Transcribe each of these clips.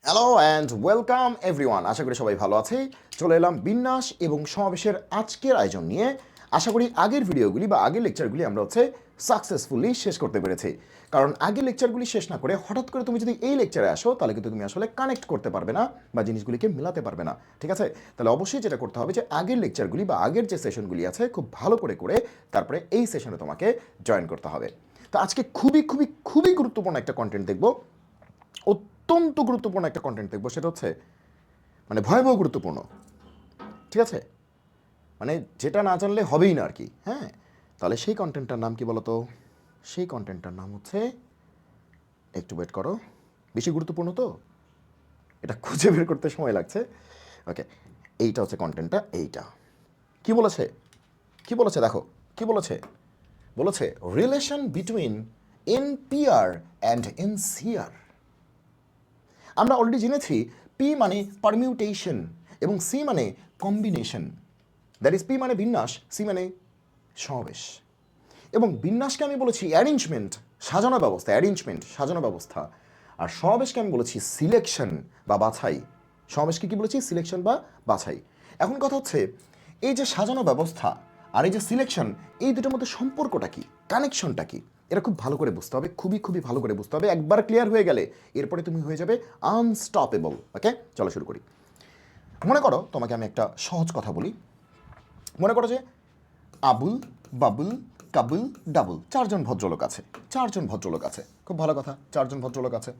Hello and welcome everyone. আশা করি সবাই ভালো আছে। চলে এলাম বিন্যাস এবং সমাবেশের আজকের আয়োজন নিয়ে। আশা করি আগের ভিডিওগুলি বা আগের লেকচারগুলি আমরা সাকসেসফুলি শেষ করতে পেরেছি। কারণ আগের লেকচারগুলি শেষ না করে হঠাৎ করে তুমি যদি এই লেকচারে আসো তাহলে কিন্তু তুমি আসলে কানেক্ট করতে পারবে না বা জিনিসগুলিকে মেলাতে পারবে না। ঠিক আছে? তাহলে অবশ্যই যেটা করতে হবে যে আগের লেকচারগুলি বা আগের যে সেশনগুলি আছে খুব ভালো করে তারপরে এই সেশনে তোমাকে জয়েন করতে হবে। তো আজকে খুবই খুবই খুবই গুরুত্বপূর্ণ একটা কন্টেন্ট দেখবো, অত্যন্ত গুরুত্বপূর্ণ একটা কন্টেন্ট দেখবো। সেটা হচ্ছে মানে ভয়াবহ গুরুত্বপূর্ণ। ঠিক আছে? মানে যেটা না জানলে হবেই না আর কি। হ্যাঁ, তাহলে সেই কন্টেন্টটার নাম কি বলতো? সেই কন্টেন্টটার নাম হচ্ছে, একটু ওয়েট করো, বেশি গুরুত্বপূর্ণ তো, এটা খুঁজে বের করতে সময় লাগছে। ওকে, এইটা হচ্ছে কন্টেন্টটা। এইটা কি বলেছে? কি বলেছে দেখো, কি বলেছে? বলেছে relation between NPR and NCR. আমরা অলরেডি জেনেছি পি মানে পারমিউটেশন এবং সি মানে কম্বিনেশন। দ্যাট ইজ পি মানে বিন্যাস, সি মানে সমাবেশ। এবং বিন্যাসকে আমি বলেছি অ্যারেঞ্জমেন্ট, সাজানো ব্যবস্থা, অ্যারেঞ্জমেন্ট সাজানো ব্যবস্থা। আর সমাবেশকে আমি বলেছি সিলেকশন বা বাছাই। সমাবেশকে কি বলেছি? সিলেকশন বা বাছাই। এখন কথা হচ্ছে এই যে সাজানো ব্যবস্থা আর এই যে সিলেকশন, এই দুটোর মধ্যে সম্পর্কটা কি, কানেকশনটা কি, এটা খুব ভালো করে বুঝতে হবে, খুবই খুবই ভালো করে বুঝতে হবে। একবার ক্লিয়ার হয়ে গেলে এরপরে তুমি হয়ে যাবে আনস্টপেবল। ওকে, চলো শুরু করি। মনে করো তোমাকে আমি একটা সহজ কথা বলি। মনে করো যে আবুল, বাবুল, কাবুল, ডাবুল, চারজন ভদ্রলোক আছে। চারজন ভদ্রলোক আছে, খুব ভালো কথা, চারজন ভদ্রলোক আছে।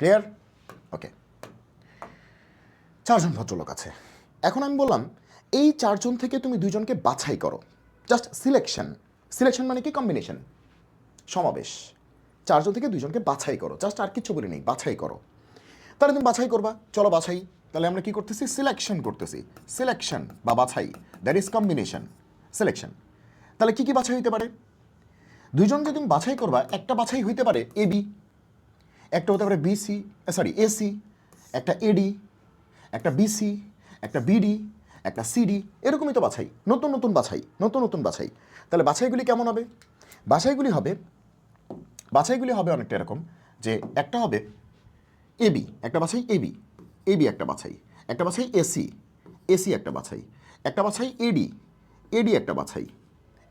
ক্লিয়ার? ওকে, চারজন ভদ্রলোক আছে। এখন আমি বললাম এই চারজন থেকে তুমি দুইজনকে বাছাই করো। Just selection. সিলেকশন মানে কি? কম্বিনেশন, সমাবেশ। চারজন থেকে দুইজনকে বাছাই করো, জাস্ট আর কিচ্ছু বলি নেই, বাছাই করো। তাহলে তুমি বাছাই করবা, চলো বাছাই। তাহলে আমরা কি করতেছি? সিলেকশন করতেছি। সিলেকশন বা বাছাই, দ্যাট ইজ কম্বিনেশন, সিলেকশন। তাহলে কি কি বাছাই হইতে পারে? দুইজন যদি তুমি বাছাই করবা, একটা বাছাই হইতে পারে এ বি, একটা হতে পারে বিসি, সরি এসি, একটা এডি, একটা বিসি, একটা বিডি, একটা সিডি। এরকমই তো বাছাই, নতুন নতুন বাছাই, নতুন নতুন বাছাই। তাহলে বাছাইগুলি কেমন হবে? বাছাইগুলি হবে, বাছাইগুলি হবে অনেকটা এরকম যে একটা হবে এবি, একটা বাছাই এবি, এবি একটা বাছাই, একটা বাছাই এসি, এসি একটা বাছাই, একটা বাছাই এডি, এডি একটা বাছাই,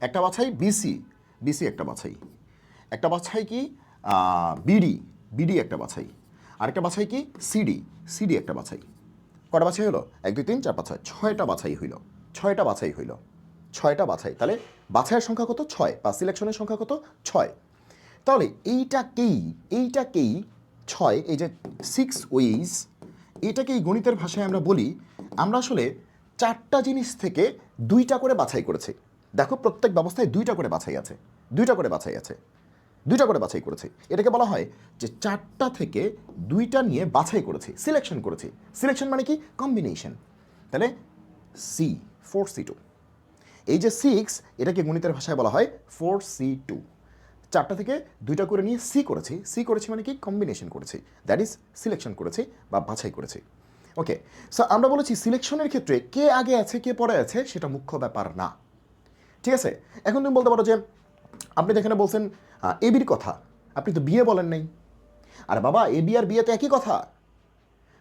একটা বাছাই বিসি, বিসি একটা বাছাই, একটা বাছাই কি বিডি, বিডি একটা বাছাই, আরেকটা বাছাই কি সিডি, সিডি একটা বাছাই। কটা বাছাই হলো? 1 2 3 4 5 6, 6টা বাছাই হইল, 6টা বাছাই হইল, 6টা বাছাই। তাহলে বাছাইয়ের সংখ্যা কত? 6, বা সিলেকশনের সংখ্যা কত? 6। তাহলে এইটাকেই, এইটাকেই 6, এই যে 6 ওয়েজ, এটাকেই গণিতের ভাষায় আমরা বলি, আমরা আসলে 4টা জিনিস থেকে 2টা করে বাছাই করেছি। দেখো প্রত্যেক ব্যবস্থায় 2টা করে বাছাই আছে, 2টা করে বাছাই আছে, 2টা করে বাছাই করেছি। এটাকে বলা হয় যে 4টা থেকে 2টা নিয়ে বাছাই করেছি, সিলেকশন করেছি। সিলেকশন মানে কি? কম্বিনেশন। তাহলে সি, 4C2। এই যে 6, এটাকে গণিতের ভাষায় বলা হয় 4C2। 4টা থেকে 2টা করে নিয়ে সি করেছি। সি করেছি মানে কি? কম্বিনেশন করেছি, দ্যাট ইজ সিলেকশন করেছি বা বাছাই করেছি। ওকে, সো আমরা বলেছি সিলেকশনের ক্ষেত্রে কে আগে আছে কে পরে আছে সেটা মুখ্য ব্যাপার না। ঠিক আছে? এখন তুমি বলতে পারো যে আপনি যেখানে বলছেন এবির কথা, আপনি তো বিয়ে বলেন নাই। আর বাবা, এবি আর বিয়ে তো একই কথা।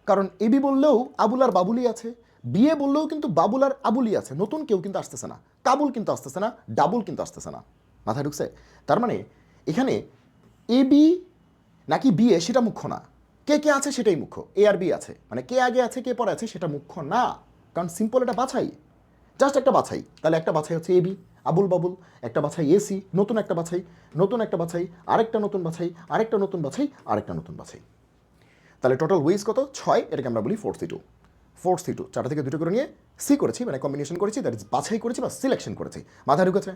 কারণ এবি বললেও আবুল আর বাবুলি আছে, বিয়ে বললেও কিন্তু বাবুল আর আবুলি আছে। নতুন কেউ কিন্তু আসতেছে না, কাবুল কিন্তু আসতেছে না, ডাবুল কিন্তু আসতেছে না। মাথায় ঢুকছে? তার মানে এখানে এ বি নাকি বিয়ে সেটা মুখ্য না, কে কে আছে সেটাই মুখ্য। এ আর বি আছে মানে কে আগে আছে কে পরে আছে সেটা মুখ্য না। কারণ সিম্পল এটা বাছাই, জাস্ট একটা বাছাই। তাহলে একটা বাছাই হচ্ছে এবি, আবুল বাবুল, একটা বাছাই এসি, নতুন একটা বাছাই, নতুন একটা বাছাই, আরেকটা নতুন বাছাই, আরেকটা নতুন বাছাই, আরেকটা নতুন বাছাই। তাহলে টোটাল ওয়েজ কত? 6। এটাকে আমরা বলি 4C2। 4C2, 4টা থেকে 2টো করে নিয়ে সি করেছি মানে কম্বিনেশন করেছি, দ্যাট ইজ বাছাই করেছি বা সিলেকশন করেছি। মাথায় ঢুকেছে?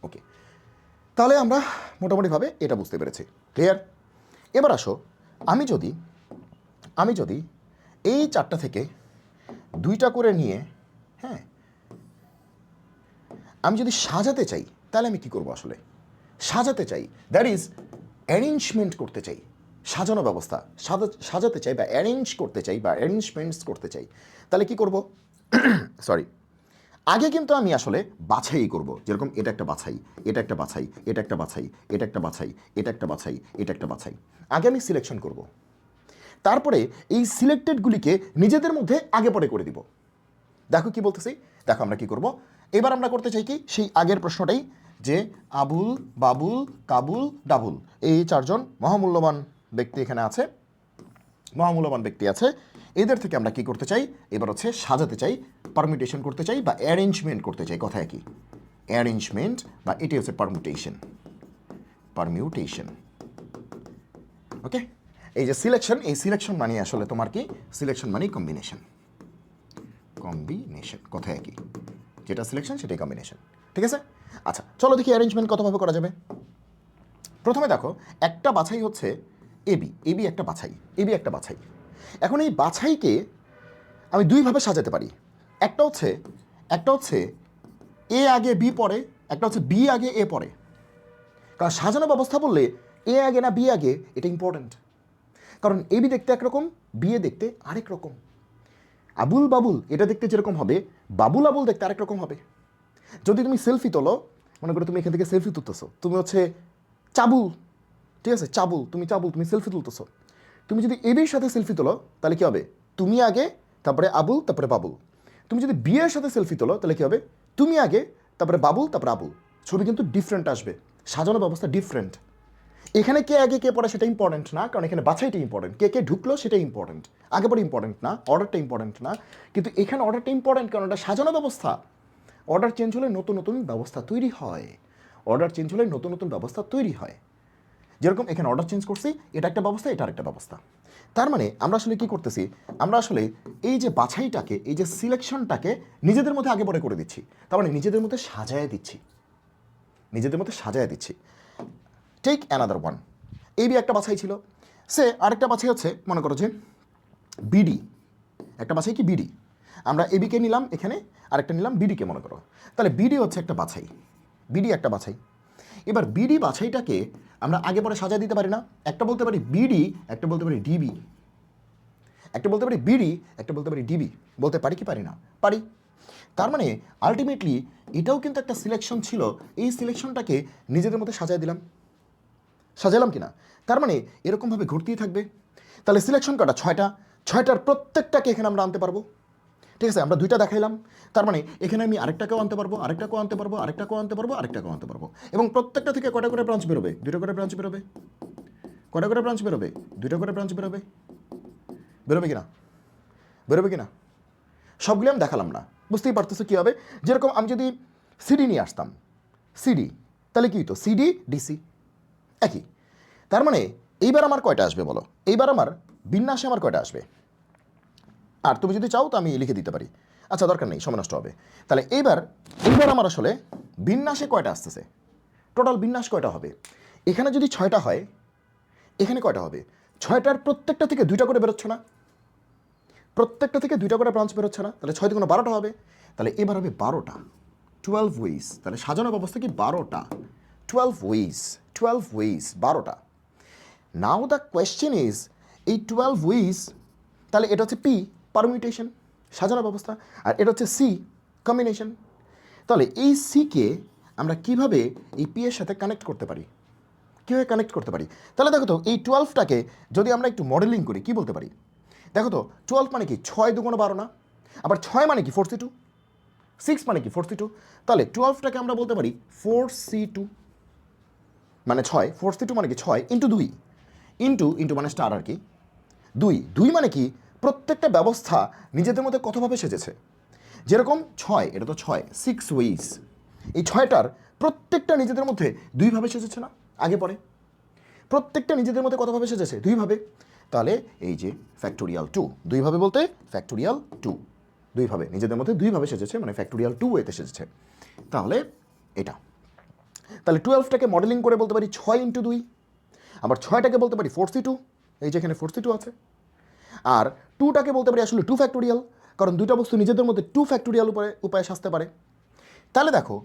ওকে, তাহলে আমরা মোটামুটিভাবে এটা বুঝতে পেরেছি। ক্লিয়ার? এবার আসো, আমি যদি এই 4টা থেকে 2টা করে নিয়ে, হ্যাঁ, আমি যদি সাজাতে চাই তাহলে আমি কি করব? আসলে সাজাতে চাই, দ্যাট ইজ অ্যারেঞ্জমেন্ট করতে চাই, সাজানো ব্যবস্থা সাজাতে চাই বা অ্যারেঞ্জ করতে চাই বা অ্যারেঞ্জমেন্টস করতে চাই। তাহলে কি করব? সরি, আগে কিন্তু আমি আসলে বাছাই করব। যেরকম এটা একটা বাছাই, এটা একটা বাছাই, এটা একটা বাছাই, এটা একটা বাছাই, এটা একটা বাছাই, এটা একটা বাছাই। আগে আমি সিলেকশন করব। তারপরে এই সিলেক্টেডগুলিকে নিজেদের মধ্যে আগে পরে করে দিব। দেখো কি বলতেছি, দেখো আমরা কি করব, এবার আমরা করতে চাই কি সেই আগের প্রশ্নটাই, যে আবুল, বাবুল, কাবুল, ডাবুল এই চারজন মহামূল্যবান ব্যক্তি এখানে আছে, মহামূল্যবান ব্যক্তি আছে, এদের থেকে আমরা কি করতে চাই, এবার হচ্ছে সাজাতে চাই, পারমিউটেশন করতে চাই বা অ্যারেঞ্জমেন্ট করতে চাই, কথায় কি অ্যারেঞ্জমেন্ট বা এটি হচ্ছে পারমিউটেশন, পারমিউটেশন। ওকে, এই যে সিলেকশন, এই সিলেকশন মানে আসলে তোমার কি, সিলেকশন মানে কম্বিনেশন, কম্বিনেশন কথায় কি, যেটা সিলেকশন সেটাই কম্বিনেশন, ঠিক আছে। আচ্ছা চলো দেখি অ্যারেঞ্জমেন্ট কতভাবে করা যাবে। প্রথমে দেখো একটা বাছাই হচ্ছে এবি, এবি একটা বাছাই, এবি একটা বাছাই। এখন এই বাছাইকে আমি দুইভাবে সাজাতে পারি, একটা হচ্ছে এ আগে বি পরে, একটা হচ্ছে বি আগে এ পরে। কারণ সাজানো ব্যবস্থা বললে এ আগে না বি আগে এটা ইম্পর্ট্যান্ট, কারণ এবি দেখতে একরকম, বি এ দেখতে আরেক রকম। আবুল বাবুল এটা দেখতে যেরকম হবে, বাবুল আবুল দেখতে আরেক রকম হবে। যদি তুমি সেলফি তোলো, মনে করো তুমি এখান থেকে সেলফি তুলতেছো, তুমি হচ্ছে চাবুল, ঠিক আছে চাবুল, তুমি সেলফি তুলতেছো। তুমি যদি এবির সাথে সেলফি তোলো তাহলে কি হবে, তুমি আগে তারপরে আবুল তারপরে বাবুল। তুমি যদি বিয়ের সাথে সেলফি তোলো তাহলে কি হবে, তুমি আগে তারপরে বাবুল তারপরে আবুল। ছবি কিন্তু ডিফারেন্ট আসবে, সাজানো ব্যবস্থা ডিফারেন্ট। এখানে কে আগে কে পড়ে সেটা ইম্পর্টেন্ট না, কারণ এখানে বাছাইটা ইম্পর্টেন্ট, কে কে ঢুকলো সেটা ইম্পর্টেন্ট, আগে পরে ইম্পর্টেন্ট না, অর্ডারটা ইম্পর্টেন্ট না। কিন্তু এখানে অর্ডারটা ইম্পর্টেন্ট, কারণ এটা সাজানো ব্যবস্থা। অর্ডার চেঞ্জ হলে নতুন নতুন ব্যবস্থা তৈরি হয়, অর্ডার চেঞ্জ হলে নতুন নতুন ব্যবস্থা তৈরি হয়। যেরকম এখানে অর্ডার চেঞ্জ করছি, এটা একটা ব্যবস্থা, এটা আরেকটা ব্যবস্থা। তার মানে আমরা আসলে কি করতেছি, আমরা আসলে এই যে বাছাইটাকে, এই যে সিলেকশনটাকে নিজেদের মধ্যে আগে পরে করে দিচ্ছি, তার মানে নিজেদের মধ্যে সাজায় দিচ্ছি, নিজেদের মধ্যে সাজায় দিচ্ছি। টেক অ্যানাদার ওয়ান, এই বি একটা বাছাই ছিল, সে আরেকটা বাছাই হচ্ছে মনে করো যে বিডি, একটা বাছাই কি বিডি, আমরা এবিকে নিলাম এখানে, আরেকটা নিলাম বিডিকে মনে করো, তাহলে বিডি হচ্ছে একটা বাছাই, বিডি একটা বাছাই। এবার বিডি বাছাইটাকে আমরা আগে পরে সাজা দিতে পারি না, একটা বলতে পারি বিডি, একটা বলতে পারি ডিবি, একটা বলতে পারি বিডি, একটা বলতে পারি ডিবি, বলতে পারি কি পারি না, পারি। তার মানে আলটিমেটলি এটাও কিন্তু একটা সিলেকশন ছিল, এই সিলেকশনটাকে নিজেদের মধ্যে সাজায় দিলাম, সাজালাম কিনা। তার মানে এরকমভাবে ঘুরতেই থাকবে। তাহলে সিলেকশন কটা, ছয়টা, ছয়টার প্রত্যেকটাকে এখানে আমরা আনতে পারবো, ঠিক আছে। আমরা দুইটা দেখাইলাম, তার মানে এখানে আমি আরেকটাকেও আনতে পারবো, আরেকটাকেও আনতে পারবো, আরেকটাকেও আনতে পারবো, আরেকটাকেও আনতে পারবো। এবং প্রত্যেকটা থেকে কটা করে ব্রাঞ্চ বেরোবে, দুটো করে ব্রাঞ্চ বেরোবে, কটা করে ব্রাঞ্চ বেরোবে, দুটো করে ব্রাঞ্চ বেরোবে, বেরোবে কিনা, বেরোবে কিনা। সবগুলো আমি দেখালাম না, বুঝতেই পারতেছো কী হবে। যেরকম আমি যদি সিডি নিয়ে আসতাম, সিডি, তাহলে কি হতো, সিডি ডিসি একই। তার মানে এইবার আমার কয়টা আসবে বলো, এইবার আমার বিন্যাসে আমার কয়টা আসবে, আর তুমি যদি চাও তো আমি লিখে দিতে পারি, আচ্ছা দরকার নেই, সময় নষ্ট হবে। তাহলে এইবার আমার আসলে বিন্যাসে কয়টা আসতেছে, টোটাল বিন্যাস কয়টা হবে। এখানে যদি ছয়টা হয়, এখানে কয়টা হবে, ছয়টার প্রত্যেকটা থেকে দুইটা করে বেরোচ্ছে না, প্রত্যেকটা থেকে দুইটা করে ব্রাঞ্চ বেরোচ্ছে না, তাহলে ছয় থেকে 12টা হবে। তাহলে এবার হবে 12টা, 12 ওয়েজ। তাহলে সাজানো ব্যবস্থা কি 12টা, 12 ওয়েজ, 12 ওয়েজ 12টা। নাও দ্য কোয়েশ্চেন ইজ, এই 12 ওয়েজ, তাহলে এটা হচ্ছে পি পারমিউটেশন সাজানো ব্যবস্থা, আর এটা হচ্ছে সি কম্বিনেশন। তাহলে এই সিকে আমরা কিভাবে এই পি এর সাথে কানেক্ট করতে পারি, কীভাবে কানেক্ট করতে পারি। তাহলে দেখো তো এই 12টাকে যদি আমরা একটু মডেলিং করি কী বলতে পারি, দেখো তো 12 মানে কি 6 দুগুণ 12 না, আবার 6 মানে কি 4c2, 6 মানে কি 4c2। তাহলে 12টাকে আমরা বলতে পারি 4c2 মানে 6, 4c2 মানে কি 6 ইন্টু 2, ইন্টু ইন্টু মানে স্টার আর কি, 2 মানে কি প্রত্যেকটা ব্যবস্থা নিজেদের মধ্যে কতভাবে সেজেছে। যেরকম 6, এটা তো 6, 6 ওয়েজ, এই 6টার প্রত্যেকটা নিজেদের মধ্যে দুইভাবে সেজেছে না, আগে পরে প্রত্যেকটা নিজেদের মধ্যে কতভাবে সেজেছে, দুইভাবে। তাহলে এই যে ফ্যাক্টোরিয়াল 2, দুইভাবে বলতে ফ্যাক্টোরিয়াল 2, দুইভাবে নিজেদের মধ্যে দুইভাবে সেজেছে, মানে ফ্যাক্টোরিয়াল 2 ওয়েতে সেজেছে। তাহলে এটা, তাহলে 12টাকে মডেলিং করে বলতে পারি 6 ইন্টু 2, আবার 6টাকে বলতে পারি 4c2, এই যে এখানে 4c2 আছে, আর 2টাকে বলতে পারি আসলে 2 ফ্যাক্টোরিয়াল, কারণ দুইটা বস্তু নিজেদের মধ্যে 2 ফ্যাক্টোরিয়াল উপায়ে সাজতে পারে। তাহলে দেখো,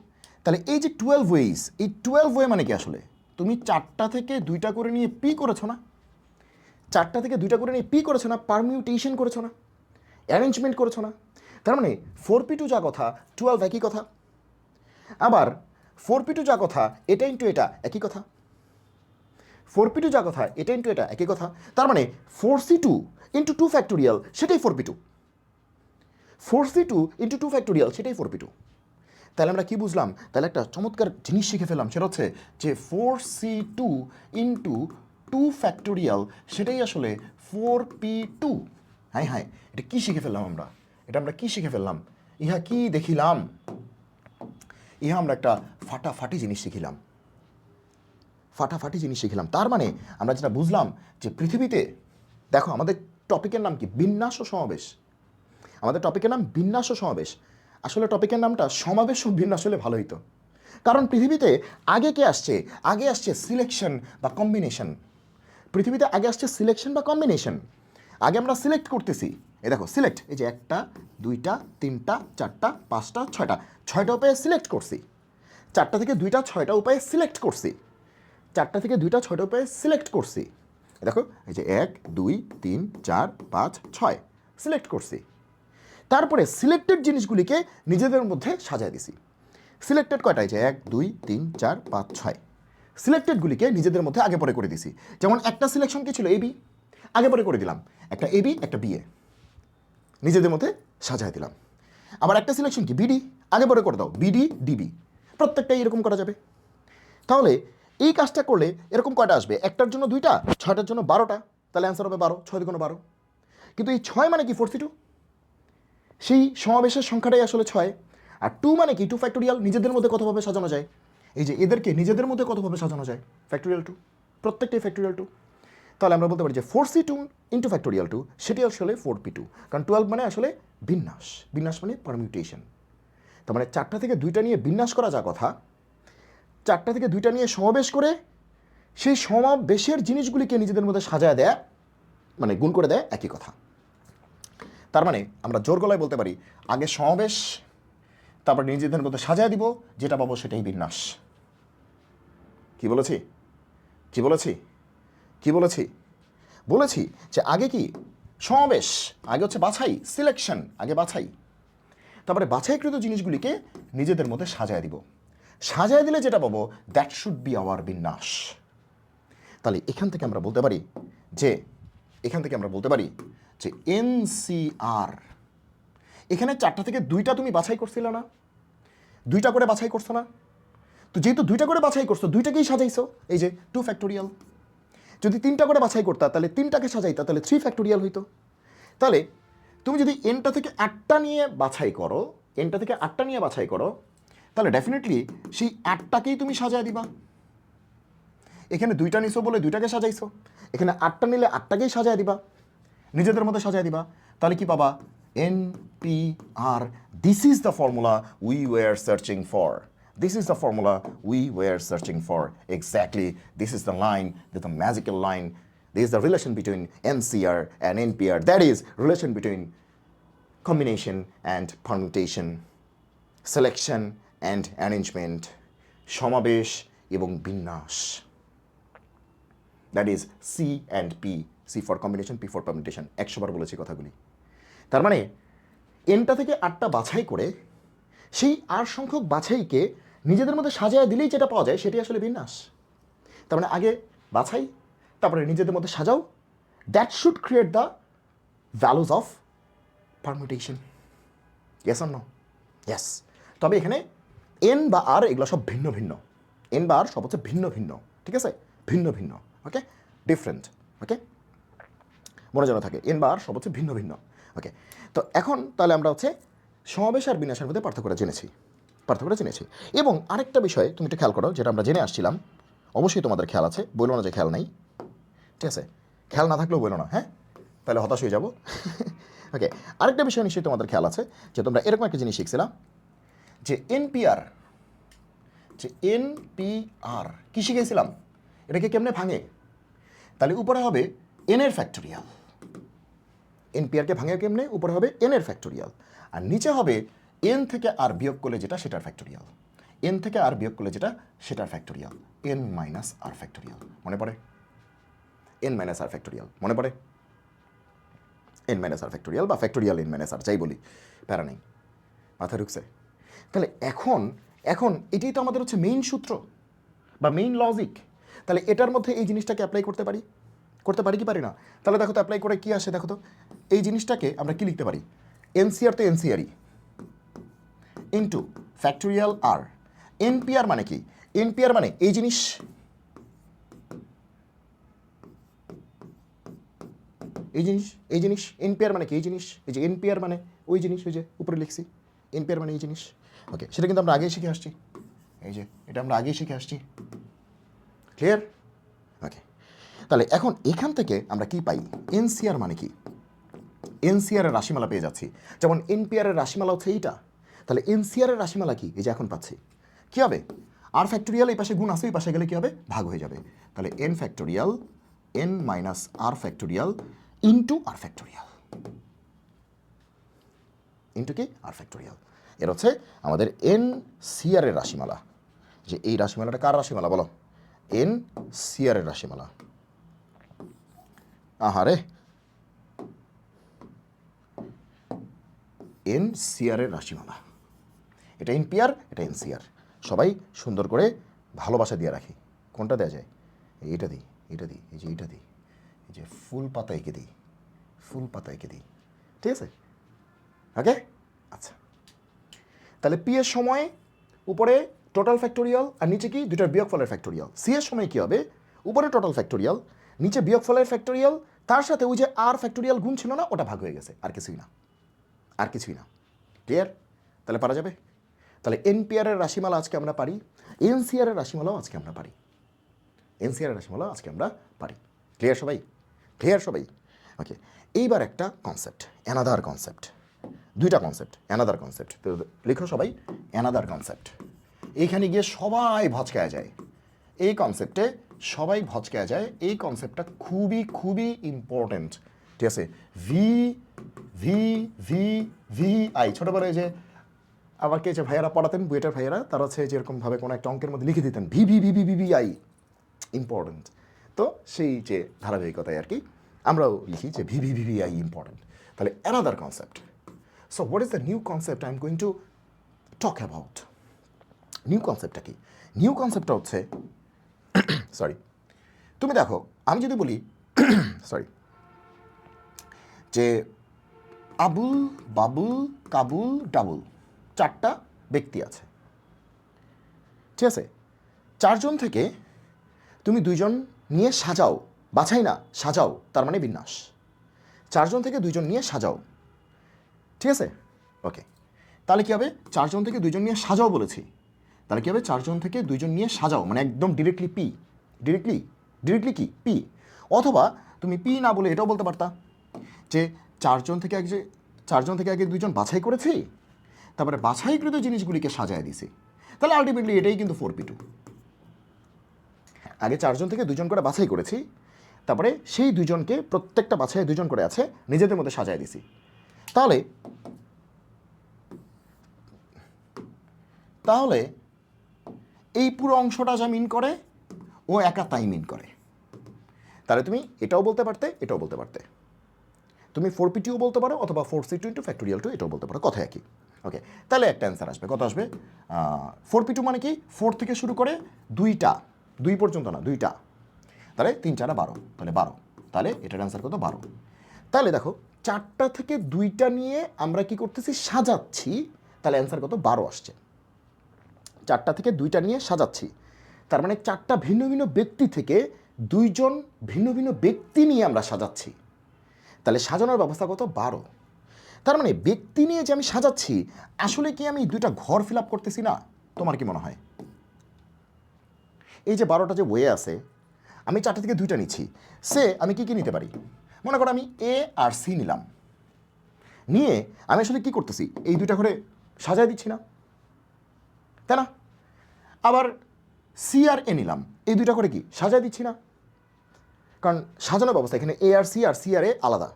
তাহলে এই যে 12 ওয়েজ, এই 12 ওয়ে মানে কি আসলে তুমি 4টা থেকে 2টা করে নিয়ে পি করেছো না, 4টা থেকে 2টা করে নিয়ে পি করেছো না, পারমিউটেশন করেছো না, অ্যারেঞ্জমেন্ট করেছো না। তার মানে 4p2 যা কথা 12 একই কথা, আবার 4p2 যা কথা এটা ইন্টু এটা একই কথা, 4p2 যা কথা এটা ইন্টু এটা একই কথা। তার মানে 4c2 ইন্টু 2 ফ্যাক্টোরিয়াল সেটাই 4p2, 4c2 ইন্টু 2 ফ্যাক্টোরিয়াল সেটাই 4p2। তাহলে আমরা কি বুঝলাম? তাহলে একটা চমৎকার জিনিস শিখে ফেললাম, সেটা হচ্ছে যে 4c2 ইন্টু 2 ফ্যাক্টোরিয়াল সেটাই আসলে 4p2। হ্যাঁ হ্যাঁ, এটা কি শিখে ফেললাম আমরা? এটা আমরা কি শিখে ফেললাম? ইহা কি দেখিলাম? ইহা আমরা একটা ফাটাফাটি জিনিস শিখিলাম, ফাটাফাটি জিনিস শিখলাম। তার মানে আমরা যেটা বুঝলাম যে পৃথিবীতে, দেখো আমাদের টপিকের নাম কি? বিন্যাস ও সমাবেশ। আমাদের টপিকের নাম বিন্যাস ও সমাবেশ। আসলে টপিকের নামটা সমাবেশ ও বিন্যাস হলে ভালো হতো, কারণ পৃথিবীতে আগে কে আসছে? আগে আসছে সিলেকশন বা কম্বিনেশন। পৃথিবীতে আগে আসছে সিলেকশন বা কম্বিনেশন। আগে আমরা সিলেক্ট করতেছি, এই দেখো সিলেক্ট, এই যে 1টা 2টা 3টা 4টা 5টা 6টা, 6টা উপায়ে সিলেক্ট করছি। 4টা থেকে 2টা 6টা উপায়ে সিলেক্ট করছি। 4টা থেকে 2টা 6টা উপায়ে সিলেক্ট করছি। দেখো এই যে 1 2 3 4 5 6 সিলেক্ট করছি। তারপরে সিলেক্টেড জিনিসগুলিকে নিজেদের মধ্যে সাজায় দিছি। সিলেক্টেড কয়টা? যে 1 2 3 4 5 6 সিলেক্টেডগুলিকে নিজেদের মধ্যে আগে পরে করে দিছি। যেমন একটা সিলেকশন কি ছিল? এবি, আগে পরে করে দিলাম। একটা এবি একটা বিএ নিজেদের মধ্যে সাজায় দিলাম। আবার একটা সিলেকশন কি? বিডি, আগে পরে করে দাও, বিডি ডিবি, প্রত্যেকটাই এরকম করা যাবে। তাহলে এই কাজটা করলে এরকম কয়টা আসবে? একটার জন্য 2টা, 6টার জন্য 12টা, তাহলে অ্যান্সার হবে 12, 6 2 12। কিন্তু এই 6 মানে কি? 4c2, সেই সমাবেশের সংখ্যাটাই আসলে 6। আর 2 মানে কি? 2 ফ্যাক্টোরিয়াল, নিজেদের মধ্যে কতভাবে সাজানো যায়? এই যে এদেরকে নিজেদের মধ্যে কতভাবে সাজানো যায়? ফ্যাক্টোরিয়াল 2, প্রত্যেকটাই ফ্যাক্টোরিয়াল 2। তাহলে আমরা বলতে পারি যে 4c2 ইন্টু ফ্যাক্টোরিয়াল 2 সেটি আসলে 4p2, কারণ 12 মানে আসলে বিন্যাস, বিন্যাস মানে পারমিউটেশন। তার মানে 4টা থেকে 2টা নিয়ে বিন্যাস করা যা কথা, 4টা থেকে 2টা নিয়ে সমাবেশ করে সেই সমাবেশের জিনিসগুলিকে নিজেদের মধ্যে সাজায় দেয়, মানে গুণ করে দেয়, একই কথা। তার মানে আমরা জোর গলায় বলতে পারি আগে সমাবেশ, তারপর নিজেদের মধ্যে সাজায় দিব, যেটা পাবো সেটাই বিন্যাস। কি বলেছি? কি বলেছি? কি বলেছি? বলেছি যে আগে কি? সমাবেশ, আগে হচ্ছে বাছাই, সিলেকশন, আগে বাছাই, তারপরে বাছাইকৃত জিনিসগুলিকে নিজেদের মধ্যে সাজায় দিব। সাজায় দিলে যেটা পাবো দ্যাট শুড বি আওয়ার বিন্যাস। তাহলে এখান থেকে আমরা বলতে পারি যে, এখান থেকে আমরা বলতে পারি যে এনসিআর, এখানে 4টা থেকে 2টা তুমি বাছাই করছিলে না? 2টা করে বাছাই করছো না? তো যেহেতু 2টা করে বাছাই করছো, 2টাকেই সাজাইছো, এই যে 2 ফ্যাক্টোরিয়াল। যদি 3টা করে বাছাই করতা, তাহলে 3টাকে সাজাইতা, তাহলে 3 ফ্যাক্টোরিয়াল হইতো। তাহলে তুমি যদি এনটা থেকে 8টা নিয়ে বাছাই করো, এনটা থেকে 8টা নিয়ে বাছাই করো, তাহলে ডেফিনেটলি সেই 8টাকেই তুমি সাজায় দিবা। এখানে 2টা নিছো বলে 2টাকে সাজাইছো, এখানে 8টা নিলে 8টাকেই সাজায় দিবা, নিজেদের মধ্যে সাজায় দিবা। তাহলে কি পাবা? NPR, this is the formula we were searching for. This is the formula we were searching for. Exactly, this is the line, the magical line. This is the relation between NCR and NPR. That is relation between combination and permutation, selection and arrangement, সমাবেশ এবং বিন্যাস। That is C and P. C for combination, P for permutation. 100 বার বলেছি কথাগুলি। তার মানে এনটা থেকে 8টা বাছাই করে সেই 8 সংখ্যক বাছাইকে নিজেদের মধ্যে সাজায় দিলেই যেটা পাওয়া যায় সেটি আসলে বিন্যাস। তার মানে আগে বাছাই, তারপরে নিজেদের মধ্যে সাজাও, that should create the values of permutation. Yes or no? Yes. তবে এখানে এন বা আর এগুলো সব ভিন্ন ভিন্ন, এন বা আর সব হচ্ছে ভিন্ন ভিন্ন, ঠিক আছে? ভিন্ন ভিন্ন, ওকে, ডিফারেন্ট, ওকে, মনে যেন থাকে, এন বা আর সব হচ্ছে ভিন্ন ভিন্ন, ওকে। তো এখন তাহলে আমরা হচ্ছে সমাবেশ আর বিন্যাসের মধ্যে পার্থক্যটা জেনেছি, পার্থক্যটা জেনেছি। এবং আরেকটা বিষয় তুমি একটু খেয়াল করো, যেটা আমরা জেনে আসছিলাম, অবশ্যই তোমাদের খেয়াল আছে, বললো না যে খেয়াল নাই, ঠিক আছে? খেয়াল না থাকলেও বলো না, হ্যাঁ, তাহলে হতাশ হয়ে যাবো। ওকে, আরেকটা বিষয় নিশ্চয়ই তোমাদের খেয়াল আছে, যে তোমরা এরকম একটা জিনিস শিখছিলাম যে এনপিআর, যে এনপিআর কি শিখেছিলাম? এটাকে কেমনে ভাঙে? তাহলে উপরে হবে এনের ফ্যাক্টোরিয়াল, এনপিআরকে ভাঙে কেমনে? উপরে হবে এনের ফ্যাক্টোরিয়াল, আর নিচে হবে এন থেকে আর বিয়োগ করলে যেটা সেটার ফ্যাক্টোরিয়াল, এন থেকে আর বিয়োগ করলে যেটা সেটার factorial, N minus r factorial. মনে পড়ে? এন মাইনাস আর ফ্যাক্টোরিয়াল মনে পড়ে? এন মাইনাস আর ফ্যাক্টোরিয়াল বা ফ্যাক্টোরিয়াল এন মাইনাস আর, যাই বলি, প্যারা নেই, মাথায় ঢুকছে? তাহলে এখন এখন এটাই তো আমাদের হচ্ছে মেইন সূত্র বা মেইন লজিক। তাহলে এটার মধ্যে এই জিনিসটাকে অ্যাপ্লাই করতে পারি কি পারি না? তাহলে দেখো তো অ্যাপ্লাই করে কি আসে, দেখো তো এই জিনিসটাকে আমরা কি লিখতে পারি, এনসিআর তো এনসিআরই ইন্টু ফ্যাক্টোরিয়াল আর। এনপিআর মানে কি? এনপিআর মানে এই জিনিস, এই জিনিস এনপিআর মানে কি? এই জিনিস, এই যে এনপিআর মানে ওই জিনিস, ওই যে উপরে লিখছি এনপিআর মানে এই জিনিস। ওকে, সেটা কিন্তু আমরা আগেই শিখে আসছি, এই যে এটা আমরা আগেই শিখে আসছি। ক্লিয়ার? ওকে, তাহলে এখন এখান থেকে আমরা কি পাই? এনসিআর মানে কি? এনসিআর এর রাশিমালা পেয়ে যাচ্ছি, যেমন এনপিআর এর রাশিমালা হচ্ছে এইটা, তাহলে এনসিআর এর রাশিমালা কি? এই যে এখন পাচ্ছি কি হবে, আর ফ্যাক্টোরিয়াল এই পাশে গুণ আছে, এই পাশে গেলে কি হবে, ভাগ হয়ে যাবে। তাহলে N factorial N minus r factorial into r factorial, into কি আর ফ্যাক্টোরিয়াল। এর হচ্ছে আমাদের এন সিআর এর রাশিমালা। যে এই রাশিমালাটা কার রাশিমালা বলো? এন সিআর এর রাশিমালা। আহারে, এন সিআর এর রাশিমালা, এটা এনপিআর, এটা এনসিআর। সবাই সুন্দর করে ভালোবাসা দিয়ে রাখি। কোনটা দেওয়া যায়? এইটা দিই, এটা দিই, এই যে এইটা দিই, এই যে ফুল পাতা এঁকে দিই, ফুল পাতা এঁকে দিই, ঠিক আছে? ওকে, আচ্ছা। তাহলে পি এর সময় উপরে টোটাল ফ্যাক্টোরিয়াল আর নিচে কি দুটার বিয়োগফলের ফ্যাক্টোরিয়াল। সি এর সময় কি হবে? উপরে টোটাল ফ্যাক্টোরিয়াল, নিচে বিয়োগফলের ফ্যাক্টোরিয়াল, তার সাথে ওই যে আর ফ্যাক্টোরিয়াল গুণ ছিল না, ওটা ভাগ হয়ে গেছে, আর কিছুই না, আর কিছুই না। ক্লিয়ার? তাহলে পারা যাবে। তাহলে এনপিআর এর রাশিমালা আজকে আমরা পারি, এনসিআর এর রাশিমালাও আজকে আমরা পারি, এনসিআর এর রাশিমালাও আজকে আমরা পারি। ক্লিয়ার সবাই? ক্লিয়ার সবাই? ওকে, এইবার একটা কনসেপ্ট, অ্যানাদার কনসেপ্ট, দুইটা কনসেপ্ট, অ্যানাদার কনসেপ্ট। তো লিখো সবাই, অ্যানাদার কনসেপ্ট। এইখানে গিয়ে সবাই ভচকায়া যায়, এই কনসেপ্টে সবাই ভচকায়া যায়। এই কনসেপ্টটা খুবই খুবই ইম্পর্টেন্ট, ঠিক আছে? V V V V I, ছোটোবেলায় যে আমাকে যে ভাইয়ারা পড়াতেন, বুয়েটার ভাইয়ারা, তারা হচ্ছে যেরকমভাবে কোনো একটা অঙ্কের মধ্যে লিখে দিতেন V V V V V V I, important. তো সেই যে ধারাবাহিকতায় আর কি আমরাও লিখি যে V V V V I important. তাহলে another concept. So what is the new concept I am going to talk about? New কনসেপ্টটা কি? নিউ কনসেপ্টটা হচ্ছে, সরি, তুমি দেখো, আমি যদি বলি সরি, যে আবুল বাবুল কাবুল ডাবুল, চারটা ব্যক্তি আছে, ঠিক আছে? চারজন থেকে তুমি দুইজন নিয়ে সাজাও, বাছাই না, সাজাও, তার মানে বিন্যাস। চারজন থেকে দুইজন নিয়ে সাজাও, ঠিক আছে? ওকে, তাহলে কী হবে? চারজন থেকে দুইজন নিয়ে সাজাও বলেছি, তাহলে কী হবে? চারজন থেকে দুইজন নিয়ে সাজাও মানে একদম ডিরেক্টলি পি, ডিরেক্টলি কি পি। অথবা তুমি পি না বলে এটাও বলতে পারতা যে চারজন থেকে আগে দুইজন বাছাই করেছি, তারপরে বাছাইকৃত জিনিসগুলিকে সাজায় দিছি, তাহলে আলটিমেটলি এটাই কিন্তু 4P2। আগে চারজন থেকে দুজন করে বাছাই করেছি, তারপরে সেই দুজনকে প্রত্যেকটা বাছাই দুজন করে আছে, নিজেদের মধ্যে সাজায় দিছি। তাহলে এই পুরো অংশটা যা মিন করে ও একা তাই মিন করে। তাহলে তুমি এটাও বলতে পারতে, এটাও বলতে পারতে, তুমি 4P2 বলতে পারো, অথবা 4C2 ইন্টু ফ্যাক্টোরিয়াল 2 এটাও বলতে পারো, কথা একই। ওকে, তাহলে একটা অ্যান্সার আসবে, কত আসবে? 4P2 মানে কি? 4 থেকে শুরু করে দুইটা, 2 পর্যন্ত না, দুইটা, তাহলে 3 4 12, তাহলে 12, তাহলে এটার অ্যান্সার কত? 12। তাহলে দেখো, 4টা থেকে 2টা নিয়ে আমরা কি করতেছি? সাজাচ্ছি, তাহলে অ্যান্সার কত? 12 আসছে। 4টা থেকে 2টা নিয়ে সাজাচ্ছি, তার মানে 4টা ভিন্ন ভিন্ন ব্যক্তি থেকে 2জন ভিন্ন ভিন্ন ব্যক্তি নিয়ে আমরা সাজাচ্ছি, তাহলে সাজানোর ব্যবস্থা কত? 12। তার মানে ব্যক্তি নিয়ে যে আমি সাজাচ্ছি, আসলে কি আমি 2টা ঘর ফিল আপ করতেছি না? তোমার কি মনে হয়? এই যে 12টা যে ওয়ে আছে, আমি 4টা থেকে 2টা নিচ্ছি, সে আমি কি নিতে পারি? মনে করো আমি এ আর সি নিলাম, নিয়ে আমি আসলে কি করতেছি? এই 2টা ঘরে সাজায় দিচ্ছি না, তাই না? আবার সি আর এ নিলাম, এই 2টা ঘরে কি সাজায় দিচ্ছি না? কারণ সাজানোর ব্যবস্থা এখানে এ আর সি আর এ আলাদা,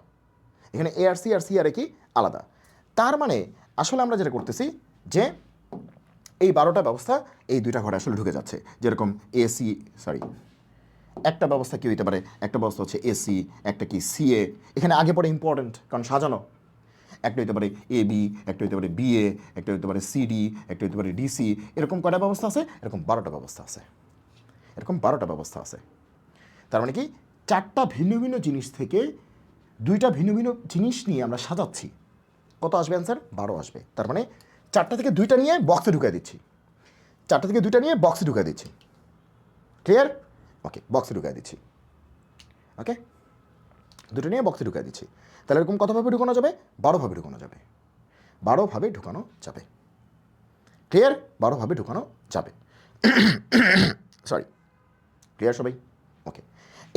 এখানে এ আর সি আর এ কি আলাদা। তার মানে আসলে আমরা যেটা করতেছি যে এই 12টা ব্যবস্থা এই 2টা ঘরে আসলে ঢুকে যাচ্ছে। যেরকম এসি, সরি, একটা ব্যবস্থা কি হইতে পারে? একটা ব্যবস্থা হচ্ছে এসি, একটা কি সিএ, এখানে আগে পরে ইম্পর্টেন্ট কারণ সাজানো। একটা হইতে পারে এ বি, একটা হইতে পারে বিএ, একটা হইতে পারে সিডি, একটা হইতে পারে ডিসি, এরকম কয়টা ব্যবস্থা আছে? এরকম 12টা ব্যবস্থা আছে। এরকম 12টা ব্যবস্থা আছে। তার মানে কি 4টা ভিন্ন ভিন্ন জিনিস থেকে 2টা ভিন্ন ভিন্ন জিনিস নিয়ে আমরা সাজাচ্ছি। কত আসবে অ্যান্সার? 12 আসবে। তার মানে 4টা থেকে 2টা নিয়ে বক্সে ঢুকাই দিচ্ছি, 4টা থেকে 2টা নিয়ে বক্সে ঢুকাই দিচ্ছি। ক্লিয়ার? ওকে, বক্সে ঢুকাই দিচ্ছি। ওকে, 2টা নিয়ে বক্সে ঢুকাই দিচ্ছি। তাহলে এরকম কতভাবে ঢুকানো যাবে? 12ভাবে ঢুকানো যাবে। 12ভাবে ঢুকানো যাবে। ক্লিয়ার? 12ভাবে ঢুকানো যাবে। সরি, ক্লিয়ার সবাই? ওকে,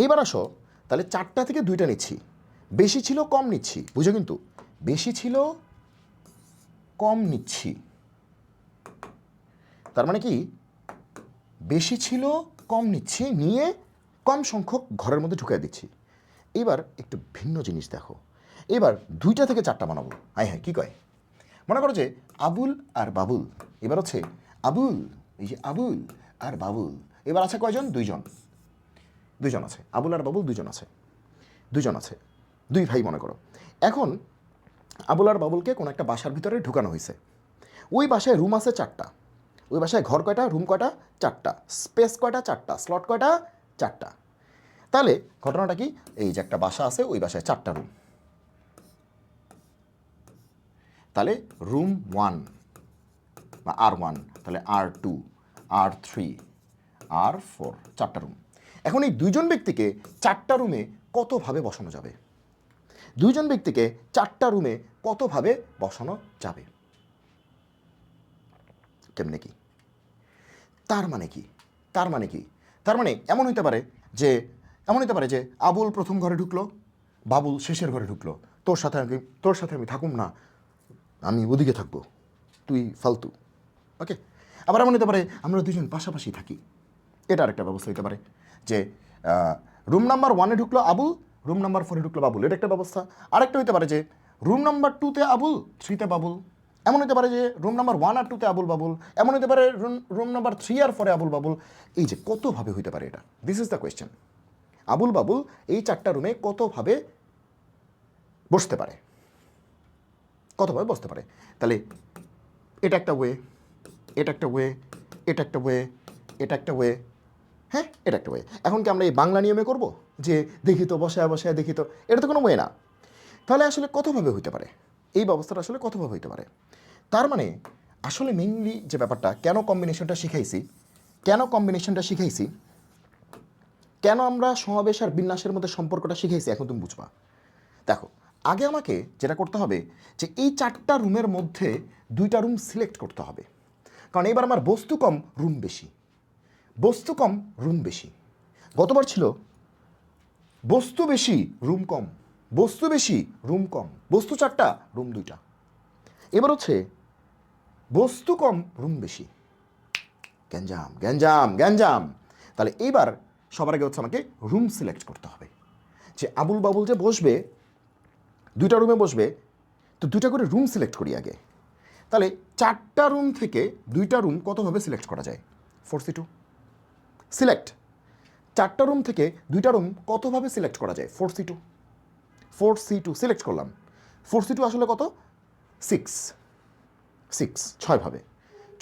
এইবার আসো, তাহলে 4টা থেকে 2টা নিচ্ছি, বেশি ছিল কম নিচ্ছি, বুঝো কিন্তু বেশি ছিল কম নিচ্ছি। তার মানে কি বেশি ছিল কম নিচ্ছি, নিয়ে কম সংখ্যক ঘরের মধ্যে ঢুকিয়ে দিচ্ছি। এবার একটু ভিন্ন জিনিস দেখো, এবার 2টা থেকে 4টা বানাবো। হাই হাই, কী কয়? মনে করো যে আবুল আর বাবুল, এবার হচ্ছে আবুল, এই যে আবুল আর বাবুল, এবার আছে কয়জন? 2জন। 2জন আছে, আবুল আর বাবুল 2জন আছে, 2জন আছে, 2 ভাই মনে করো। এখন আবুল আর বাবুলকে কোনো একটা বাসার ভিতরে ঢুকানো হয়েছে। ওই বাসায় রুম আছে 4টা, ওই বাসায় ঘর কয়টা? রুম কয়টা? 4টা। স্পেস কয়টা? 4টা। স্লট কয়টা? 4টা। তাহলে ঘটনাটা কি? এই যে একটা বাসা আছে, ওই বাসায় 4টা রুম। তাহলে রুম 1 বা R1, তাহলে R2, R3, R4, 4টা রুম। এখন এই 2জন ব্যক্তিকে 4টা রুমে কতভাবে বসানো যাবে? 2জন ব্যক্তিকে 4টা রুমে কতভাবে বসানো যাবে? কেমনে কি? তার মানে কি? তার মানে কি? তার মানে এমন হইতে পারে যে, আবুল প্রথম ঘরে ঢুকলো, বাবুল শেষের ঘরে ঢুকলো। তোর সাথে আমি থাকুম না, আমি ওদিকে থাকবো, তুই ফালতু। ওকে, আবার এমন হতে পারে আমরা 2জন পাশাপাশি থাকি। এটা আরেকটা ব্যবস্থা হতে পারে যে রুম নাম্বার 1-এ ঢুকলো আবুল, রুম নাম্বার 4-এ ঢুকলো বাবুল। এটা একটা ব্যবস্থা। আরেকটা হতে পারে যে রুম নাম্বার 2-তে আবুল, 3-তে বাবুল। এমন হতে পারে যে রুম নাম্বার 1 আর 2-তে আবুল বাবুল। এমন হতে পারে রুম নাম্বার 3 আর 4-এ আবুল বাবুল। এই যে কতভাবে হইতে পারে এটা, this is the question. Abul Babul এই 4টা রুমে কতভাবে বসতে পারে, কতভাবে বসতে পারে? তাহলে এটা একটা ওয়ে, এটা একটা ওয়ে, এটা একটা ওয়ে, এটা একটা ওয়ে, হ্যাঁ এটা একটা ওয়ে। এখন কি আমরা এই বাংলা নিয়মে করব যে দেখি তো বসায় বসায় দেখি তো? এটা তো কোনো ওয়ে না। তাহলে আসলে কতভাবে হইতে পারে এই ব্যবস্থাটা? আসলে কতভাবে হইতে পারে? তার মানে আসলে মেইনলি যে ব্যাপারটা, কেন কম্বিনেশনটা শিখাইছি, কেন আমরা সমাবেশ আর বিন্যাসের মধ্যে সম্পর্কটা শিখাইছি, এখন তুমি বুঝবা। দেখো, আগে আমাকে যেটা করতে হবে যে এই 4টা রুমের মধ্যে 2টা রুম সিলেক্ট করতে হবে। কারণ এবার আমার বস্তু কম রুম বেশি, বস্তু কম রুম বেশি। গতবার ছিল বস্তু বেশি রুম কম, বস্তু বেশি রুম কম, বস্তু 4টা রুম 2টা। এবার হচ্ছে বস্তু কম রুম বেশি। গ্যাঞ্জাম গ্যাঞ্জাম গ্যাঞ্জাম। তাহলে এইবার সবার আগে হচ্ছে আমাকে রুম সিলেক্ট করতে হবে যে আবুল বাবুল যে বসবে 2টা রুমে বসবে, তো 2টা করে রুম সিলেক্ট করি আগে। তাহলে 4টা রুম থেকে 2টা রুম কতভাবে সিলেক্ট করা যায়? 4C2 select. 4টা রুম থেকে 2টা রুম কতভাবে সিলেক্ট করা যায়? 4C2 সিলেক্ট করলাম। 4C2 আসলে কত? 6 6ভাবে,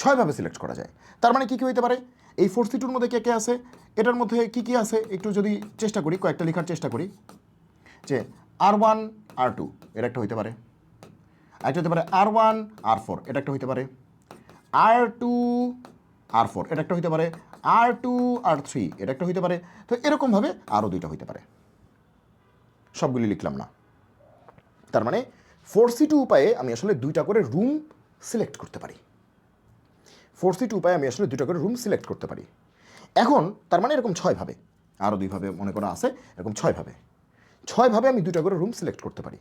6ভাবে সিলেক্ট করা যায়। তার মানে কী কী হইতে পারে? এই 4C2-র মধ্যে কে কে আছে, এটার মধ্যে কী কী আছে একটু যদি চেষ্টা করি, কয়েকটা লেখার চেষ্টা করি। যে R1 R2 এটা একটা হইতে পারে, একটা হতে পারে R1 R4 এটা একটা হইতে পারে, R2 R4 এটা একটা হইতে পারে, R2 R3 এটা একটা হইতে পারে। তো এরকমভাবে আরও 2টা হইতে পারে, সবগুলি লিখলাম না। তার মানে 4C2 উপায়ে আমি আসলে 2টা করে রুম সিলেক্ট করতে পারি। 4C2 উপায়ে আমি আসলে 2টা করে রুম সিলেক্ট করতে পারি। এখন তার মানে এরকম 6ভাবে, আরও 2ভাবে মনে করা আছে, এরকম 6ভাবে আমি 2টা করে রুম সিলেক্ট করতে পারি।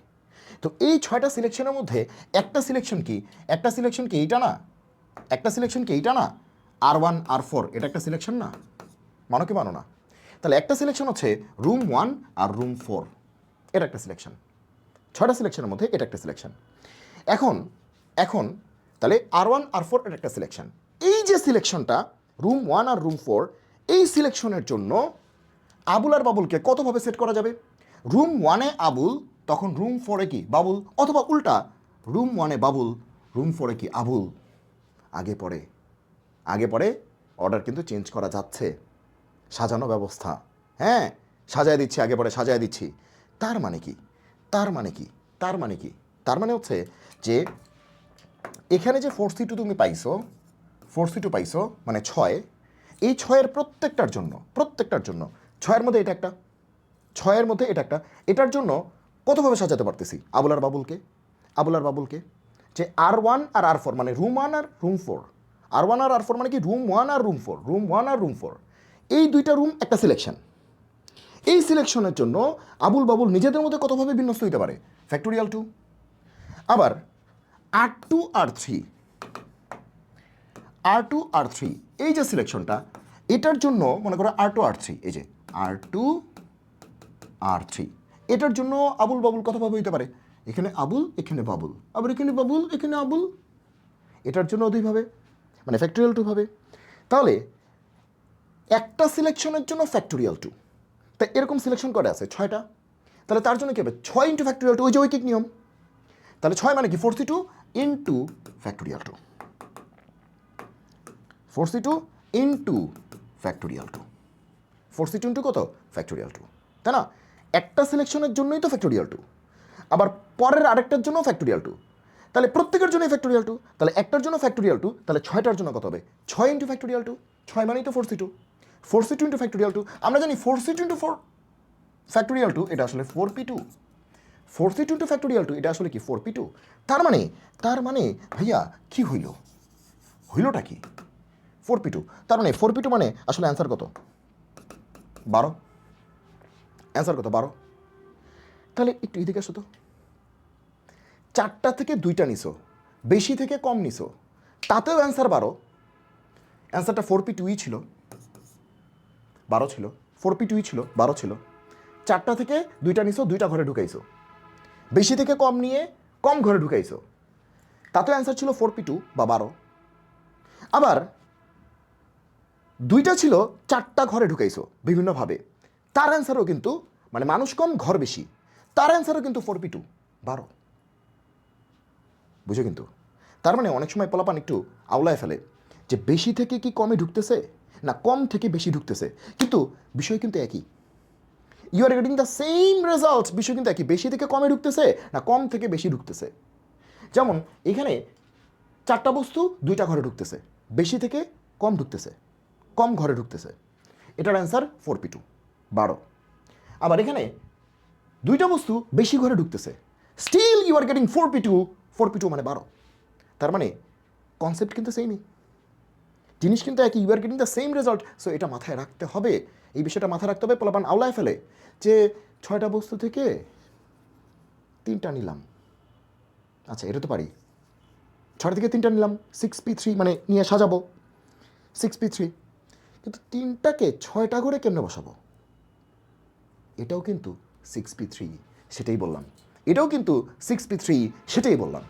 তো এই 6টা সিলেকশনের মধ্যে একটা সিলেকশন কি এইটা না? একটা সিলেকশন কি এইটা না? R1 R4 এটা একটা সিলেকশন না? মানো কি মানো না? তাহলে একটা সিলেকশন হচ্ছে রুম 1 আর রুম 4, এটা একটা সিলেকশন। 6টা সিলেকশনের মধ্যে এটা একটা সিলেকশন। এখন তাহলে R1 R4 এটা একটা সিলেকশন। এই যে সিলেকশনটা রুম 1 আর রুম 4, এই সিলেকশনের জন্য আবুল আর বাবুলকে কতভাবে সেট করা যাবে? রুম 1-এ আবুল, তখন রুম 4-এ কি বাবুল, অথবা উল্টা রুম 1-এ বাবুল, রুম 4-এ কি আবুল। আগে পরে অর্ডার কিন্তু চেঞ্জ করা যাচ্ছে, সাজানো ব্যবস্থা, হ্যাঁ, সাজায় দিচ্ছি, আগে পরে সাজায় দিচ্ছি। তার মানে কি, তার মানে কি, তার মানে কি, তার মানে হচ্ছে যে এখানে যে 4C2 তুমি পাইছো, 4C2 পাইছো মানে 6, এই 6-এর প্রত্যেকটার জন্য 6-এর মধ্যে এটা একটা, 6-এর মধ্যে এটা একটা, এটার জন্য কতভাবে সাজাতে পারতেছি আবুল আর বাবুলকে যে R1 আর R4 মানে রুম 1 আর রুম 4, R1 আর R4 মানে কি রুম 1 আর রুম 4, রুম 1 আর রুম 4, এই দুইটা রুম একটা সিলেকশন। এই সিলেকশনের জন্য আবুল বাবুল নিজেদের মধ্যে কতভাবে বিন্যস্ত হইতে পারে, ফ্যাক্টোরিয়াল 2। আবার R2 R3 এই যে সিলেকশনটা, এটার জন্য মনে করো R2 R3, এই যে R2 R3, এটার জন্য আবুল বাবুল কতভাবে হইতে পারে, এখানে আবুল এখানে বাবুল, আবার এখানে বাবুল এখানে আবুল, এটার জন্য দুইভাবে মানে ফ্যাক্টোরিয়াল 2 ভাবে। তাহলে একটা সিলেকশনের জন্য ফ্যাক্টোরিয়াল 2, তাই এরকম সিলেকশন করে আছে 6টা, তাহলে তার জন্য কি হবে 6 ইন্টু ফ্যাক্টোরিয়াল 2, ওই যে ঐকিক নিয়ম। তাহলে 6 মানে কি 4C2 into factorial 2, 4C2 into factorial 2, 4C2 into কত ফ্যাক্টোরিয়াল 2, তাই না? একটা সিলেকশনের জন্যই তো ফ্যাক্টোরিয়াল 2, আবার পরের আরেকটার জন্য ফ্যাক্টোরিয়াল 2, তাহলে প্রত্যেকের জন্যই ফ্যাক্টোরিয়াল 2, তাহলে একটার জন্য ফ্যাক্টোরিয়াল 2, তাহলে 6টার জন্য কত হবে 6 ইন্টু ফ্যাক্টোরিয়াল 2, 6 মানেই তো 4C2, 4C2 ইন্টু ফ্যাক্টোরিয়াল 2, আমরা জানি 4C2 ইন্টু ফ্যাক্টোরিয়াল 2 এটা আসলে 4P2, 4C2 ইন্টু ফ্যাক্টোরিয়াল 2 এটা আসলে কি 4P2। তার মানে ভাইয়া কি হইলটা কি 4P2, তার মানে 4P2 মানে আসলে অ্যান্সার কত 12, অ্যান্সার কত 12। তাহলে একটু এদিকে আসো তো, 4টা থেকে 2টা নিছো, বেশি থেকে কম নিছো, তাতেও অ্যান্সার 12, অ্যান্সারটা 4P2ই ছিল, 12 ছিল, 4P2ই ছিল, 12 ছিল। 4টা থেকে 2টা নিছো, 2টা ঘরে ঢুকাইছো, বেশি থেকে কম নিয়ে কম ঘরে ঢুকাইছো, তাতেও অ্যান্সার ছিল 4P2 বা 12। আবার 2টা ছিল, 4টা ঘরে ঢুকাইছো বিভিন্নভাবে, তার অ্যান্সারও কিন্তু মানে মানুষ কম ঘর বেশি, তার অ্যান্সারও কিন্তু 4P2 12, বুঝো কিন্তু। তার মানে অনেক সময় পোলাপান একটু আওলায় ফেলে যে বেশি থেকে কি কমে ঢুকতেছে না কম থেকে বেশি ঢুকতেছে, কিন্তু বিষয় কিন্তু একই, you are getting the same result, বিষয় কিন্তু একই, বেশি থেকে কমে ঢুকতেছে না কম থেকে বেশি ঢুকতেছে। যেমন এখানে 4টা বস্তু 2টা ঘরে ঢুকতেছে, বেশি থেকে কম ঢুকতেছে, কম ঘরে ঢুকতেছে, এটার অ্যান্সার 4P2 12। আবার এখানে 2টা বস্তু বেশি ঘরে ঢুকতেছে, still you are getting 4P2 মানে 12। তার মানে কনসেপ্ট কিন্তু সেমই, জিনিস কিন্তু একই, you are getting the same result. So এটা মাথায় রাখতে হবে, এই বিষয়টা মাথায় রাখতে হবে। পোলাপান আওলায় ফেলে যে 6টা বস্তু থেকে 3টা নিলাম, আচ্ছা এটা তো পারি, 6টা থেকে 3টা নিলাম 6P3 মানে নিয়ে সাজাবো 6P3, কিন্তু 3টাকে 6টা ঘরে কেমনে বসাবো, এটাও কিন্তু 6P3, সেটাই বললাম, এটাও কিন্তু 6P3, সেটাই বললাম।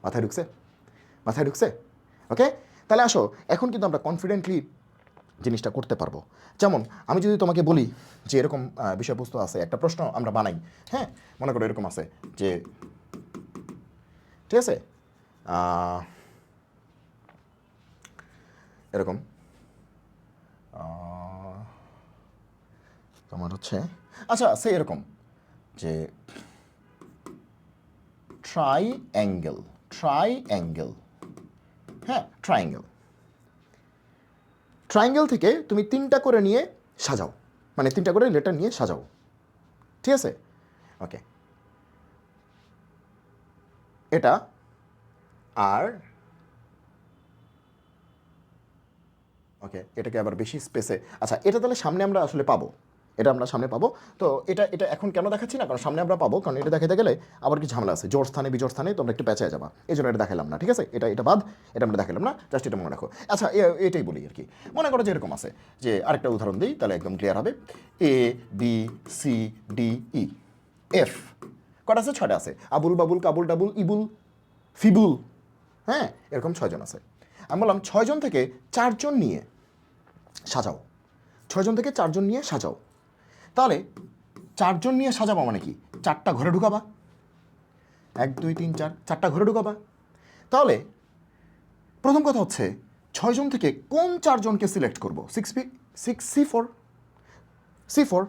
মাথায় ঢুকছে ওকে। তাহলে আসো এখন কিন্তু আমরা কনফিডেন্টলি জিনিসটা করতে পারবো। যেমন আমি যদি তোমাকে বলি যে এরকম বিষয়বস্তু আছে, একটা প্রশ্ন আমরা বানাই, হ্যাঁ, মনে করো এরকম আছে যে ঠিক আছে এরকম তোমার হচ্ছে আচ্ছা সে এরকম যে ট্রাইঅ্যাঙ্গেল, হ্যাঁ ট্রাইঅ্যাঙ্গেল থেকে তুমি 3টা করে নিয়ে সাজাও, মানে 3টা করে লেটার নিয়ে সাজাও, ঠিক আছে ওকে। এটা আর ওকে, এটাকে আবার বেশি স্পেসে, আচ্ছা এটা তাহলে সামনে আমরা আসলে পাবো, এটা আমরা সামনে পাবো। তো এটা এখন কেন দেখাচ্ছি না, কারণ সামনে আমরা পাবো, কারণ এটা দেখাতে গেলে আবার কি ঝামেলা আছে, জোর স্থানে বিজোড় স্থানে তোমরা একটু পেঁচায় যাবা, এই জন্য এটা দেখালাম না, ঠিক আছে, এটা বাদ, এটা আমরা দেখালাম না, জাস্ট এটা মনে রাখো। আচ্ছা এটাই বলি আর কি, মনে করো যে এরকম আছে যে আরেকটা উদাহরণ দিই তাহলে একদম ক্লিয়ার হবে, ABCDE F, কটা আছে 6টা আছে, আবুল বাবুল কাবুল ডাবুল ইবুল ফিবুল, হ্যাঁ এরকম 6জন আছে। আমি বললাম 6জন থেকে 4জন নিয়ে সাজাও, 6জন থেকে 4জন নিয়ে সাজাও, তাহলে 4জন নিয়ে সাজাবো মানে কি 4টা ঘরে ঢুকাবা, 1 2 3 4, 4টা ঘরে ঢুকাবা। তাহলে প্রথম কথা হচ্ছে 6জন থেকে কোন 4জনকে সিলেক্ট করবো, 6C4 C4,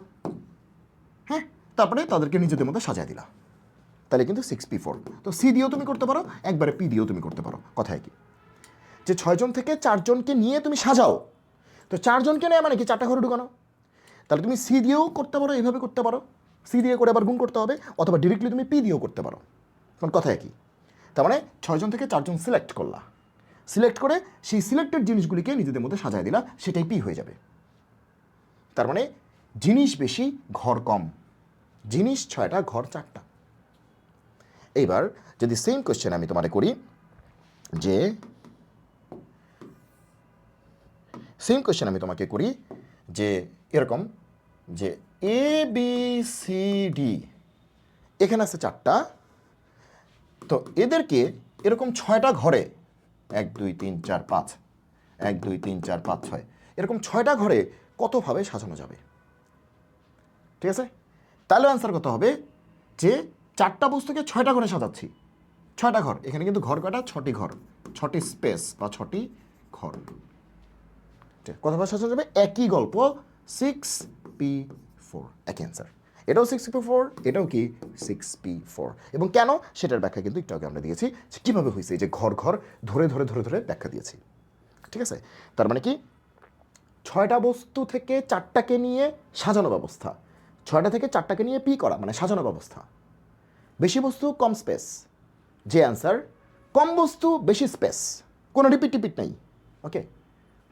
হ্যাঁ, তারপরে তাদেরকে নিজেদের মধ্যে সাজিয়ে দিলা, তাহলে কিন্তু 6P4। তো সি দিয়েও তুমি করতে পারো, একবারে পি দিয়েও তুমি করতে পারো, কথা কি যে 6 জন থেকে 4 জনকে নিয়ে তুমি সাজাও, তো 4 জনকে নেয় মানে কি 4টা ঘরে ঢুকানো, তাহলে তুমি সি দিয়েও করতে পারো, এইভাবে করতে পারো, সি দিয়ে করে আবার গুণ করতে হবে, অথবা ডিরেক্টলি তুমি পি দিয়েও করতে পারো, কারণ কথা কি, তার মানে 6 জন থেকে 4 জন সিলেক্ট করলা, সিলেক্ট করে সেই সিলেক্টেড জিনিসগুলিকে নিজেদের মধ্যে সাজায় দিলা, সেটাই পি হয়ে যাবে। তার মানে জিনিস বেশি, ঘর কম, জিনিস 6টা, ঘর 4টা। এইবার যদি সেম কোয়েশ্চেন আমি তোমারে করি, যে সেম কোয়েশ্চেন আমি তোমাকে করি যে এরকম, যে এ বি সি ডি এখানে আছে 4টা, তো এদেরকে এরকম 6টা ঘরে 1 2 3 4 5 1 2 3 4 5 6 এরকম 6টা ঘরে কতভাবে সাজানো যাবে, ঠিক আছে? তাহলে অ্যান্সার কত হবে, যে 4টা বস্তুকে 6টা ঘরে সাজাচ্ছি, 6টা ঘর, এখানে কিন্তু ঘর কয়টা, 6টি ঘর, 6টি স্পেস বা 6টি ঘর, কতভাবে সাজানো যাবে, একই গল্প, 6P4, একই অ্যান্সার। এটাও 6P4, এটাও কি 6P4, এবং কেন সেটার ব্যাখ্যা কিন্তু একটু আগে আমরা দিয়েছি, যে কীভাবে হয়েছে, যে ঘর ঘর ধরে ধরে ধরে ধরে ব্যাখ্যা দিয়েছি, ঠিক আছে? তার মানে কি 6টা বস্তু থেকে 4টাকে নিয়ে সাজানো ব্যবস্থা, 6টা থেকে 4টাকে নিয়ে পি করা মানে সাজানো ব্যবস্থা, বেশি বস্তু কম স্পেস, যে অ্যান্সার, কম বস্তু বেশি স্পেস, কোনো রিপিট নাই, ওকে,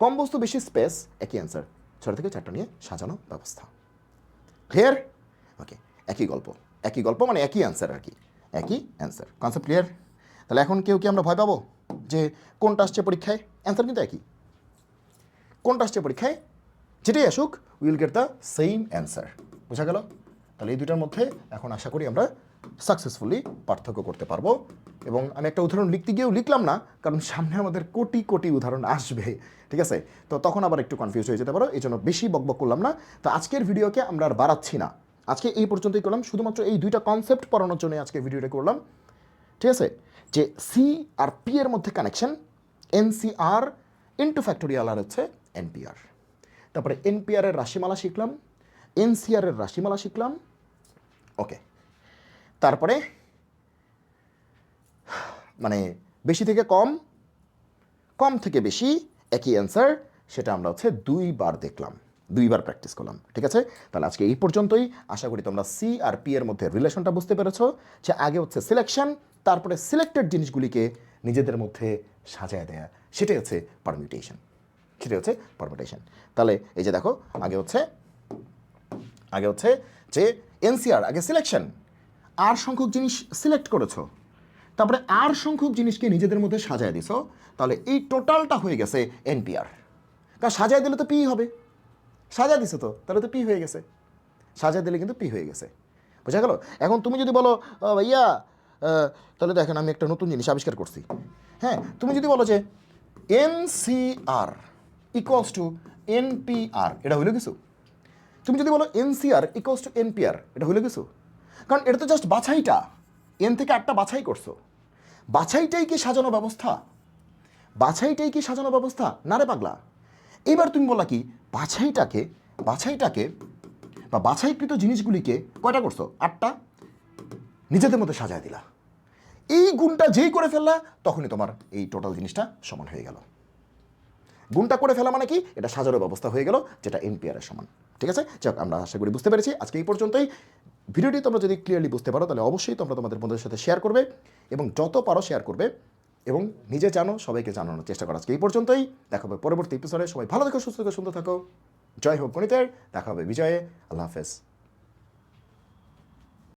কম বস্তু বেশি স্পেস, একই অ্যান্সার, 6 থেকে 4টা নিয়ে সাজানো ব্যবস্থা, ক্লিয়ার? ওকে, একই গল্প মানে একই অ্যান্সার আর কি, একই অ্যান্সার, কনসেপ্ট ক্লিয়ার? তাহলে এখন কেউ কি আমরা ভয় পাবো যে কোনটা আসছে পরীক্ষায়, অ্যান্সার কিন্তু একই, কোনটা আসছে পরীক্ষায় যেটাই আসুক, will get the same answer, বোঝা গেল? তাহলে এই দুটার মধ্যে এখন আশা করি আমরা সাকসেসফুলি পার্থক্য করতে পারবো, এবং আমি একটা উদাহরণ লিখতে গিয়েও লিখলাম না, কারণ সামনে আমাদের কোটি কোটি উদাহরণ আসবে, ঠিক আছে? তো তখন আবার একটু কনফিউজ হয়ে যেতে পারো, এই জন্য বেশি বকবক করলাম না। তো আজকের ভিডিওকে আমরা আর বাড়াচ্ছি না, আজকে এই পর্যন্তই করলাম, শুধুমাত্র এই 2টা কনসেপ্ট পড়ানোর জন্য আজকে ভিডিওটা করলাম, ঠিক আছে? যে সি আর পি এর মধ্যে কানেকশন, এনসিআর ইন্টু ফ্যাক্টোরিয়াল আর হচ্ছে এনপিআর, তারপরে এনপিআর এর রাশিমালা শিখলাম, এনসিআর এর রাশিমালা শিখলাম, ওকে, তারপরে মানে বেশি থেকে কম, কম থেকে বেশি, একই অ্যান্সার, সেটা আমরা হচ্ছে 2বার দেখলাম, 2বার প্র্যাকটিস করলাম, ঠিক আছে? তাহলে আজকে এই পর্যন্তই, আশা করি তোমরা সি আর পি এর মধ্যে রিলেশনটা বুঝতে পেরেছো, যে আগে হচ্ছে সিলেকশন, তারপরে সিলেক্টেড জিনিসগুলিকে নিজেদের মধ্যে সাজায় দেয়া, সেটাই হচ্ছে পারমিউটেশন, তাহলে এই যে দেখো, আগে হচ্ছে যে এনসিআর, আগে সিলেকশন, আর সংখ্যক জিনিস সিলেক্ট করেছো, তারপরে আর সংখ্যক জিনিসকে নিজেদের মধ্যে সাজায় দিছো, তাহলে এই টোটালটা হয়ে গেছে এনপিআর, কারণ সাজায় দিলে তো পি হবে, সাজায় দিছো তো, তাহলে তো পি হয়ে গেছে, সাজায় দিলে কিন্তু পি হয়ে গেছে, বোঝা গেল? এখন তুমি যদি বলো ভাইয়া, তাহলে দেখেন আমি একটা নতুন জিনিস আবিষ্কার করছি, হ্যাঁ, তুমি যদি বলো যে এনসিআর ইকুয়ালস টু এনপিআর, এটা হইলো কিছু? তুমি যদি বলো এনসিআর ইকুয়ালস টু এনপিআর, এটা হইলো কিছু? কারণ এটা তো জাস্ট বাছাইটা, এন থেকে 8টা বাছাই করছো, বাছাইটাই কি সাজানো ব্যবস্থা? না রে পাগলা। এইবার তুমি বলা কি, বাছাইটাকে বা বাছাইকৃত জিনিসগুলিকে কয়টা করছো, 8টা, নিজেদের মধ্যে সাজায় দিলা, এই গুণটা যেই করে ফেললা, তখনই তোমার এই টোটাল জিনিসটা সমান হয়ে গেল। গুণটা করে ফেলা মানে কি, এটা সাজানো ব্যবস্থা হয়ে গেল, যেটা এনপিআর এর সমান, ঠিক আছে? যাক, আমরা আশা করি বুঝতে পেরেছি। আজকে এই পর্যন্তই। ভিডিওটি তোমরা যদি ক্লিয়ারলি বুঝতে পারো, তাহলে অবশ্যই তোমরা তোমাদের বন্ধুদের সাথে শেয়ার করবে, এবং যত পারো শেয়ার করবে, এবং নিজে জানো, সবাইকে জানানোর চেষ্টা করো। আজকে এই পর্যন্তই, দেখা হবে পরবর্তী এপিসোডে। সবাই ভালো থেকো, সুস্থ থেকো, সুন্দর থাকো। জয় হোক গণিতের, দেখা হবে বিজয়ে। আল্লাহ হাফেজ।